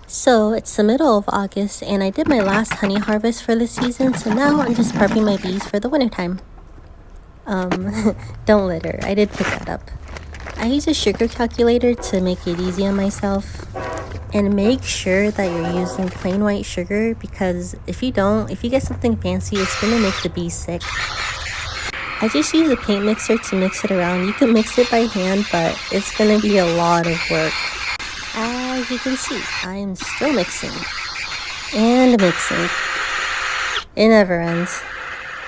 So it's the middle of August and I did my last honey harvest for the season, so now I'm just prepping my bees for the wintertime. Don't litter, I did pick that up. I use a sugar calculator to make it easy on myself. And make sure that you're using plain white sugar, because if you get something fancy, it's gonna make the bees sick. I just use a paint mixer to mix it around. You can mix it by hand, but it's gonna be a lot of work. As you can see, I am still mixing and mixing. It never ends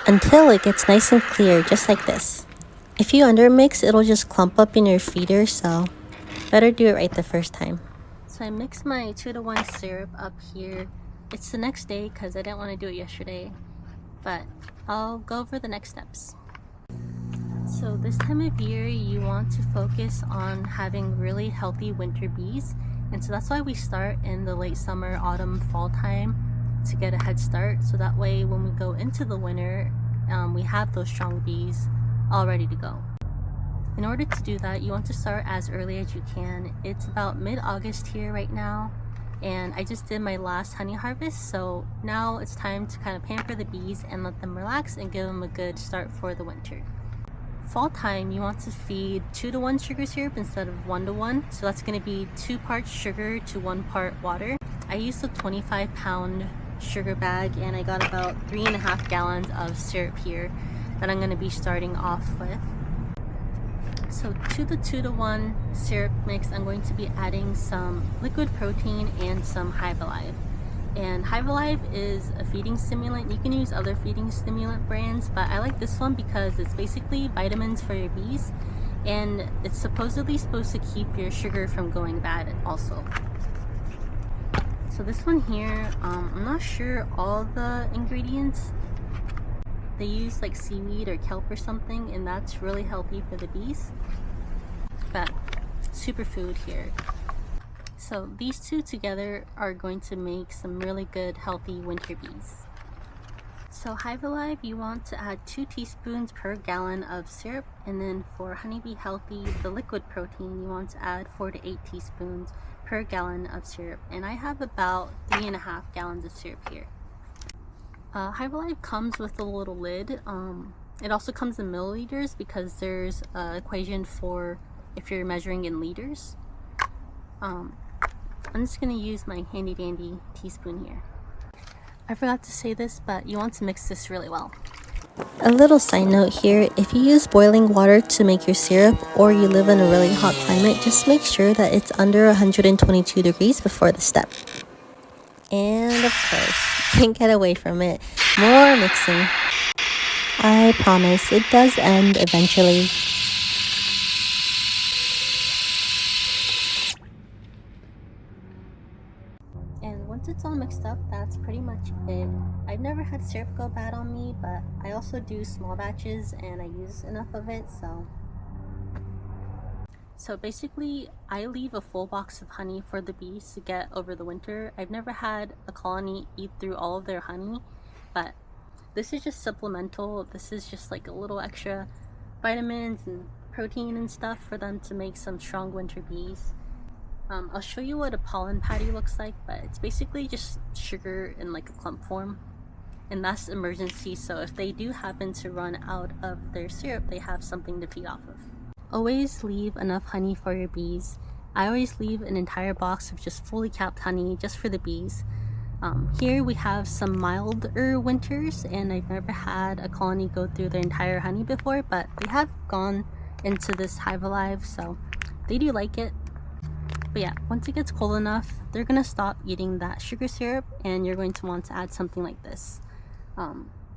until it gets nice and clear, just like this. If you undermix, it'll just clump up in your feeder, so better do it right the first time. So I mixed my 2-to-1 syrup up here. It's the next day because I didn't want to do it yesterday, but I'll go over the next steps. So this time of year you want to focus on having really healthy winter bees, and so that's why we start in the late summer, autumn, fall time to get a head start, so that way when we go into the winter we have those strong bees all ready to go. In order to do that, you want to start as early as you can. It's about mid-August here right now, and I just did my last honey harvest, so now it's time to kind of pamper the bees and let them relax and give them a good start for the winter. Fall time, you want to feed 2-to-1 sugar syrup instead of 1-to-1, so that's going to be 2 parts sugar to 1 part water. I used a 25-pound sugar bag and I got about 3.5 gallons of syrup here that I'm going to be starting off with. So to the 2-to-1 syrup mix, I'm going to be adding some liquid protein and some hive-alive. And hive-alive is a feeding stimulant. You can use other feeding stimulant brands, but I like this one because it's basically vitamins for your bees, and it's supposedly supposed to keep your sugar from going bad also. So this one here, I'm not sure all the ingredients. They use like seaweed or kelp or something, and that's really healthy for the bees. But superfood here. So these two together are going to make some really good healthy winter bees. So hive-alive, you want to add 2 teaspoons per gallon of syrup, and then for Honeybee Healthy, the liquid protein, you want to add 4 to 8 teaspoons per gallon of syrup, and I have about 3.5 gallons of syrup here. hive-alive comes with a little lid. It also comes in milliliters because there's an equation for if you're measuring in liters. I'm just going to use my handy dandy teaspoon here. I forgot to say this, but you want to mix this really well. A little side note here, if you use boiling water to make your syrup or you live in a really hot climate, just make sure that it's under 122 degrees before the step. And of course, can't get away from it. More mixing. I promise, it does end eventually. And once it's all mixed up, that's pretty much it. I've never had syrup go bad on me, but I also do small batches and I use enough of it, So basically, I leave a full box of honey for the bees to get over the winter. I've never had a colony eat through all of their honey, but this is just supplemental. This is just like a little extra vitamins and protein and stuff for them to make some strong winter bees. I'll show you what a pollen patty looks like, but it's basically just sugar in like a clump form. And that's emergency, so if they do happen to run out of their syrup, they have something to feed off of. Always leave enough honey for your bees. I always leave an entire box of just fully capped honey just for the bees. Here we have some milder winters, and I've never had a colony go through their entire honey before, but they have gone into this hive-alive, so they do like it. But yeah, once it gets cold enough, they're gonna stop eating that sugar syrup, and you're going to want to add something like this.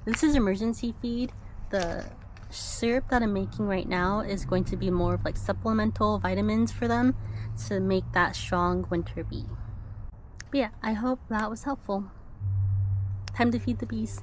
This is emergency feed. The syrup that I'm making right now is going to be more of like supplemental vitamins for them to make that strong winter bee. But yeah, I hope that was helpful. Time to feed the bees.